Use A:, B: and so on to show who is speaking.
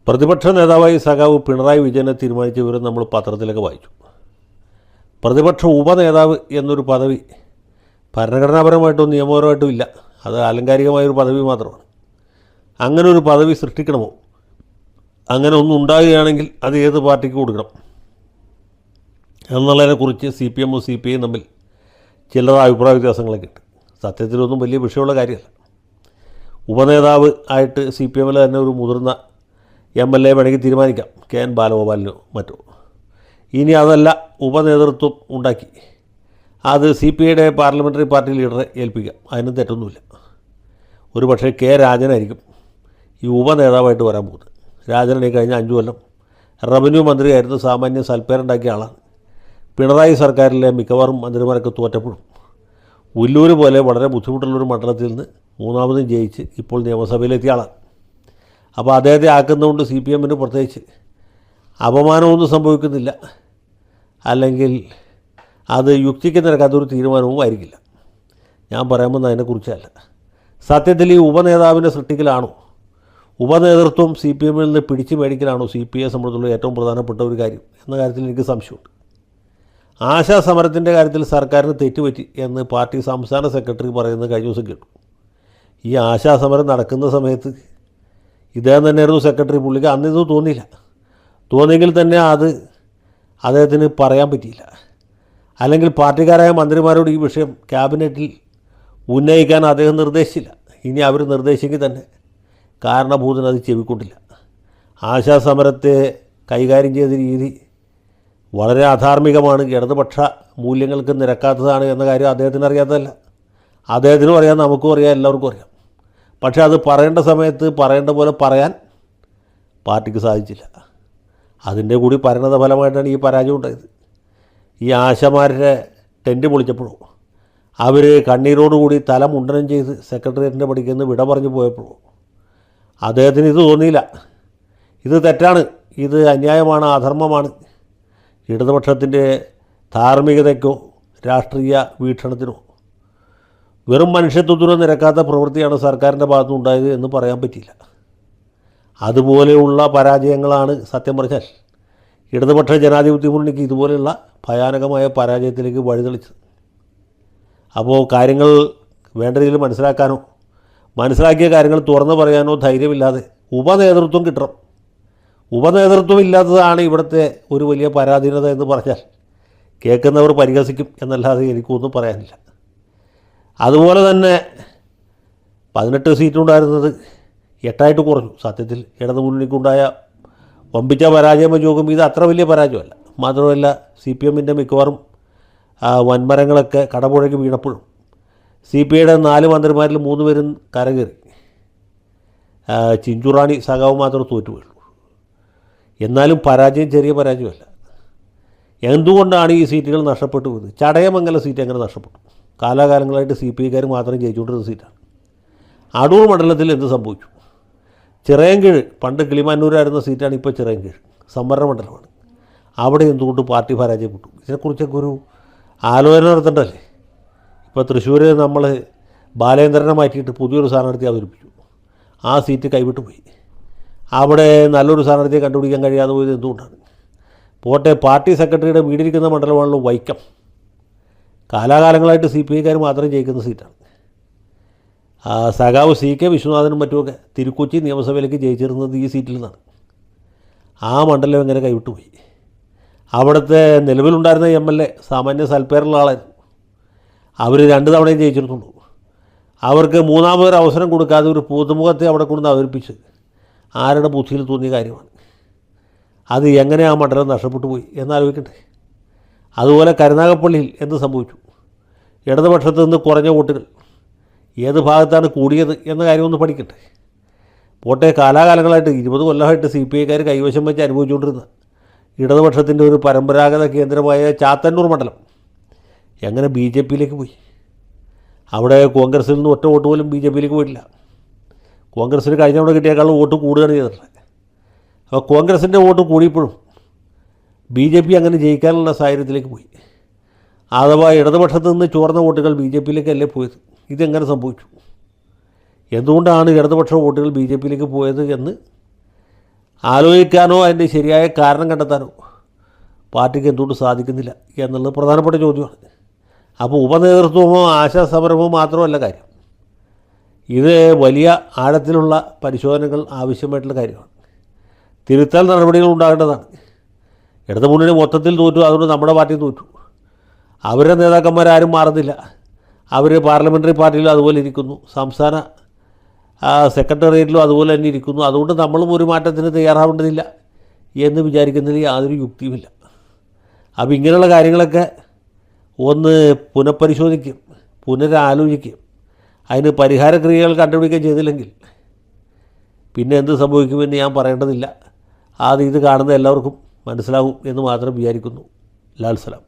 A: പ്രതിപക്ഷ നേതാവായി സഖാവ് പിണറായി വിജയനെ തീരുമാനിച്ച വിവരം നമ്മൾ പത്രത്തിലൊക്കെ വായിച്ചു. പ്രതിപക്ഷ ഉപനേതാവ് എന്നൊരു പദവി ഭരണഘടനാപരമായിട്ടും നിയമപരമായിട്ടും ഇല്ല. അത് ആലങ്കാരികമായൊരു പദവി മാത്രമാണ്. അങ്ങനെ ഒരു പദവി സൃഷ്ടിക്കണമോ? അങ്ങനെ ഒന്നും ഉണ്ടാകുകയാണെങ്കിൽ അത് ഏത് പാർട്ടിക്ക് കൊടുക്കണം എന്നുള്ളതിനെക്കുറിച്ച് CPM ഉം CPI തമ്മിൽ ചില അഭിപ്രായ വ്യത്യാസങ്ങളൊക്കെ ഉണ്ട്. സത്യത്തിലൊന്നും വലിയ വിഷയമുള്ള കാര്യമല്ല. ഉപനേതാവ് ആയിട്ട് CPM തന്നെ ഒരു മുതിർന്ന MLA വേണമെങ്കിൽ തീരുമാനിക്കാം, KN ബാലഗോപാലിനോ മറ്റോ. ഇനി അതല്ല, ഉപനേതൃത്വം ഉണ്ടാക്കി അത് CPIയുടെ പാർലമെൻ്ററി പാർട്ടി ലീഡറെ ഏൽപ്പിക്കാം. അതിനും തെറ്റൊന്നുമില്ല. ഒരു പക്ഷേ K രാജനായിരിക്കും ഈ ഉപനേതാവായിട്ട് വരാൻ പോകുന്നത്. രാജനെ കഴിഞ്ഞ 5 കൊല്ലം റവന്യൂ മന്ത്രിയായിരുന്നു. സാമാന്യം സൽപ്പേരുണ്ടാക്കിയ ആളാണ്. പിണറായി സർക്കാരിലെ മിക്കവാറും മന്ത്രിമാരൊക്കെ തോറ്റപ്പോഴും ഉല്ലൂർ പോലെ വളരെ ബുദ്ധിമുട്ടുള്ളൊരു മണ്ഡലത്തിൽ നിന്ന് മൂന്നാമതും ജയിച്ച് ഇപ്പോൾ നിയമസഭയിലെത്തിയ ആളാണ്. അപ്പോൾ അദ്ദേഹത്തെ ആക്കുന്നതുകൊണ്ട് CPMന് പ്രത്യേകിച്ച് അപമാനമൊന്നും സംഭവിക്കുന്നില്ല, അല്ലെങ്കിൽ അത് യുക്തിക്ക് നിരക്കാത്തൊരു തീരുമാനവും ആയിരിക്കില്ല. ഞാൻ പറയാൻ വന്നത് അതിനെക്കുറിച്ചല്ല. സത്യത്തിൽ ഈ ഉപനേതാവിൻ്റെ സൃഷ്ടിക്കലാണോ, ഉപനേതൃത്വം CPMൽ നിന്ന് പിടിച്ചു മേടിക്കലാണോ CPIയെ സംബന്ധിച്ചുള്ള ഏറ്റവും പ്രധാനപ്പെട്ട ഒരു കാര്യം എന്ന കാര്യത്തിൽ എനിക്ക് സംശയമുണ്ട്. ആശാ സമരത്തിൻ്റെ കാര്യത്തിൽ സർക്കാരിന് തെറ്റുപറ്റി എന്ന് പാർട്ടി സംസ്ഥാന സെക്രട്ടറി പറയുന്നത് കഴിഞ്ഞ ദിവസം കേട്ടു. ഈ ആശാ സമരം നടക്കുന്ന സമയത്ത് ഇദ്ദേഹം തന്നെയായിരുന്നു സെക്രട്ടറി. പുള്ളിക്ക് അന്നിത് തോന്നിയില്ല. തോന്നിയെങ്കിൽ തന്നെ അത് അദ്ദേഹത്തിന് പറയാൻ പറ്റിയില്ല. അല്ലെങ്കിൽ പാർട്ടിക്കാരായ മന്ത്രിമാരോട് ഈ വിഷയം ക്യാബിനറ്റിൽ ഉന്നയിക്കാൻ അദ്ദേഹം നിർദ്ദേശിച്ചില്ല. ഇനി അവർ നിർദ്ദേശിച്ചെങ്കിൽ തന്നെ കാരണഭൂതൻ അത് ചെവിക്കൊണ്ടില്ല. ആശാ സമരത്തെ കൈകാര്യം ചെയ്ത രീതി വളരെ അധാർമികമാണ്, ഇടതുപക്ഷ മൂല്യങ്ങൾക്ക് നിരക്കാത്തതാണ് എന്ന കാര്യം അദ്ദേഹത്തിന് അറിയാത്തതല്ല. അദ്ദേഹത്തിനും അറിയാം, നമുക്കും അറിയാം, എല്ലാവർക്കും അറിയാം. പക്ഷേ അത് പറയേണ്ട സമയത്ത് പറയേണ്ട പോലെ പറയാൻ പാർട്ടിക്ക് സാധിച്ചില്ല. അതിൻ്റെ കൂടി പരിണത ഫലമായിട്ടാണ് ഈ പരാജയം ഉണ്ടായത്. ഈ ആശമാരുടെ ടെൻറ്റ് പൊളിച്ചപ്പോഴോ അവർ കണ്ണീരോടുകൂടി തല മുണ്ടനം ചെയ്ത് സെക്രട്ടേറിയറ്റിൻ്റെ പടിക്കുന്ന വിട പറഞ്ഞു പോയപ്പോഴോ അദ്ദേഹത്തിന് ഇത് തോന്നിയില്ല. ഇത് തെറ്റാണ്, ഇത് അന്യായമാണ്, അധർമ്മമാണ്, ഇടതുപക്ഷത്തിൻ്റെ ധാർമ്മികതയ്ക്കോ രാഷ്ട്രീയ വീക്ഷണത്തിനോ വെറും മനുഷ്യത്വത്തിനോ നിരക്കാത്ത പ്രവൃത്തിയാണ് സർക്കാരിൻ്റെ ഭാഗത്തുനിന്ന് ഉണ്ടായത് എന്ന് പറയാൻ പറ്റില്ല. അതുപോലെയുള്ള പരാജയങ്ങളാണ് സത്യം പറഞ്ഞാൽ ഇടതുപക്ഷ ജനാധിപത്യ മുന്നണിക്ക് ഇതുപോലെയുള്ള ഭയാനകമായ പരാജയത്തിലേക്ക് വഴിതെളിച്ചത്. അപ്പോൾ കാര്യങ്ങൾ വേണ്ട രീതിയിൽ മനസ്സിലാക്കാനോ മനസ്സിലാക്കിയ കാര്യങ്ങൾ തുറന്നു പറയാനോ ധൈര്യമില്ലാതെ ഉപനേതൃത്വം കിട്ടണം. ഉപനേതൃത്വം ഇല്ലാത്തതാണ് ഇവിടുത്തെ ഒരു വലിയ പരാധീനത എന്ന് പറഞ്ഞാൽ കേൾക്കുന്നവർ പരിഹസിക്കും എന്നല്ലാതെ എനിക്കൊന്നും പറയാനില്ല. അതുപോലെ തന്നെ 18 സീറ്റുണ്ടായിരുന്നത് 8 കുറഞ്ഞു. സത്യത്തിൽ ഇടതുമുന്നണിക്കുണ്ടായ വമ്പിച്ച പരാജയം വെച്ച് നോക്കുമ്പോൾ ഇത് അത്ര വലിയ പരാജയമല്ല. മാത്രമല്ല CPMൻ്റെ മിക്കവാറും വൻമരങ്ങളൊക്കെ കടപുഴകി വീണപ്പോഴും CPIയുടെ 4 മന്ത്രിമാരിൽ 3 പേരും കരകയറി. ചിഞ്ചുറാണി സഖാവ് മാത്രം തോറ്റു വീണു. എന്നാലും പരാജയം ചെറിയ പരാജയമല്ല. എന്തുകൊണ്ടാണ് ഈ സീറ്റുകൾ നഷ്ടപ്പെട്ടു പോയത്? ചടയമംഗലം സീറ്റ് എങ്ങനെ നഷ്ടപ്പെട്ടു? കാലാകാലങ്ങളായിട്ട് CPIക്കാർ മാത്രം ജയിച്ചുകൊണ്ടിരുന്ന സീറ്റാണ്. അടൂർ മണ്ഡലത്തിൽ എന്ത് സംഭവിച്ചു? ചിറയൻകീഴ്, പണ്ട് കിളിമാനൂരായിരുന്ന സീറ്റാണ്, ഇപ്പോൾ ചിറയൻകീഴ് സംവരണ മണ്ഡലമാണ്. അവിടെ എന്തുകൊണ്ട് പാർട്ടി പരാജയപ്പെട്ടു? ഇതിനെക്കുറിച്ചൊക്കെ ഒരു ആലോചന നടത്തേണ്ടതല്ലേ? ഇപ്പോൾ തൃശ്ശൂർ നമ്മൾ ബാലേന്ദ്രനെ മാറ്റിയിട്ട് പുതിയൊരു സ്ഥാനാർത്ഥി അവതരിപ്പിച്ചു. ആ സീറ്റ് കൈവിട്ടു പോയി. അവിടെ നല്ലൊരു സ്ഥാനാർത്ഥിയെ കണ്ടുപിടിക്കാൻ കഴിയാതെ പോയത് എന്തുകൊണ്ടാണ്? പോട്ടെ, പാർട്ടി സെക്രട്ടറിയുടെ വീടിരിക്കുന്ന മണ്ഡലമാണല്ലോ വൈക്കം. കാലാകാലങ്ങളായിട്ട് CPIക്കാർ മാത്രം ജയിക്കുന്ന സീറ്റാണ്. സഖാവ് CK വിശ്വനാഥനും മറ്റുമൊക്കെ തിരുക്കൊച്ചി നിയമസഭയിലേക്ക് ജയിച്ചിരുന്നത് ഈ സീറ്റിൽ നിന്നാണ്. ആ മണ്ഡലം എങ്ങനെ കൈവിട്ടു പോയി? അവിടുത്തെ നിലവിലുണ്ടായിരുന്ന MLA സാമാന്യ സൽപ്പേരുള്ള ആളായിരുന്നു. അവർ 2 തവണയും ജയിച്ചിരുന്നുള്ളൂ. അവർക്ക് മൂന്നാമതൊരു അവസരം കൊടുക്കാതെ ഒരു പുതുമുഖത്തെ അവിടെ കൊണ്ടുവന്ന് അവതരിപ്പിച്ച് ആരുടെ ബുദ്ധിയിൽ തോന്നിയ കാര്യമാണ്? അത് എങ്ങനെ ആ മണ്ഡലം നഷ്ടപ്പെട്ടു പോയി എന്നാലോചിക്കട്ടെ. അതുപോലെ കരുനാഗപ്പള്ളിയിൽ എന്ത് സംഭവിച്ചു? ഇടതുപക്ഷത്ത് നിന്ന് കുറഞ്ഞ വോട്ടുകൾ ഏത് ഭാഗത്താണ് കൂടിയത് എന്ന കാര്യമൊന്ന് പഠിക്കട്ടെ. പോട്ടെ, കാലാകാലങ്ങളായിട്ട് 20 കൊല്ലമായിട്ട് CPIക്കാർ കൈവശം വെച്ച് അനുഭവിച്ചുകൊണ്ടിരുന്ന ഇടതുപക്ഷത്തിൻ്റെ ഒരു പരമ്പരാഗത കേന്ദ്രമായ ചാത്തന്നൂർ മണ്ഡലം എങ്ങനെ BJPയിലേക്ക് പോയി? അവിടെ കോൺഗ്രസിൽ നിന്ന് ഒറ്റ വോട്ട് പോലും BJPയിലേക്ക് പോയിട്ടില്ല. കോൺഗ്രസ്സിന് കഴിഞ്ഞ തവണ കിട്ടിയേക്കാളും വോട്ട് കൂടുകയാണ് ചെയ്തിട്ടുള്ളത്. അപ്പോൾ കോൺഗ്രസിൻ്റെ വോട്ട് കൂടിയപ്പോഴും BJP അങ്ങനെ ജയിക്കാനുള്ള സാഹചര്യത്തിലേക്ക് പോയി. അഥവാ ഇടതുപക്ഷത്ത് നിന്ന് ചോർന്ന വോട്ടുകൾ BJPയിലേക്കല്ലേ പോയത്? ഇതെങ്ങനെ സംഭവിച്ചു? എന്തുകൊണ്ടാണ് ഇടതുപക്ഷ വോട്ടുകൾ BJPയിലേക്ക് പോയത് എന്ന് ആലോചിക്കാനോ അതിൻ്റെ ശരിയായ കാരണം കണ്ടെത്താനോ പാർട്ടിക്ക് എന്തുകൊണ്ട് സാധിക്കുന്നില്ല എന്നുള്ളത് പ്രധാനപ്പെട്ട ചോദ്യമാണ്. അപ്പോൾ ഉപനേതൃത്വമോ ആശാസമരമോ മാത്രമല്ല കാര്യം. ഇത് വലിയ ആഴത്തിലുള്ള പരിശോധനകൾ ആവശ്യമായിട്ടുള്ള കാര്യമാണ്. തിരുത്തൽ നടപടികൾ ഉണ്ടാകേണ്ടതാണ്. ഇടതു മുന്നണി മൊത്തത്തിൽ തോറ്റു, അതുകൊണ്ട് നമ്മുടെ പാർട്ടി തോറ്റു. അവരുടെ നേതാക്കന്മാരാരും മാറുന്നില്ല. അവർ പാർലമെൻ്ററി പാർട്ടിയിലും അതുപോലെ ഇരിക്കുന്നു, സംസ്ഥാന സെക്രട്ടേറിയറ്റിലും അതുപോലെ തന്നെ ഇരിക്കുന്നു. അതുകൊണ്ട് നമ്മളും ഒരു മാറ്റത്തിന് തയ്യാറാവേണ്ടതില്ല എന്ന് വിചാരിക്കുന്നതിൽ യാതൊരു യുക്തിയുമില്ല. അപ്പോൾ ഇങ്ങനെയുള്ള കാര്യങ്ങളൊക്കെ ഒന്ന് പുനഃപരിശോധിക്കും, പുനരാലോചിക്കും. അതിന് പരിഹാരക്രിയകൾ കണ്ടുപിടിക്കുകയും ചെയ്തില്ലെങ്കിൽ പിന്നെ എന്ത് സംഭവിക്കുമെന്ന് ഞാൻ പറയേണ്ടതില്ല. ഇത് കാണുന്ന എല്ലാവർക്കും മനസ്സിലാവും എന്ന് മാത്രം വിചാരിക്കുന്നു. ലാൽ സലാം.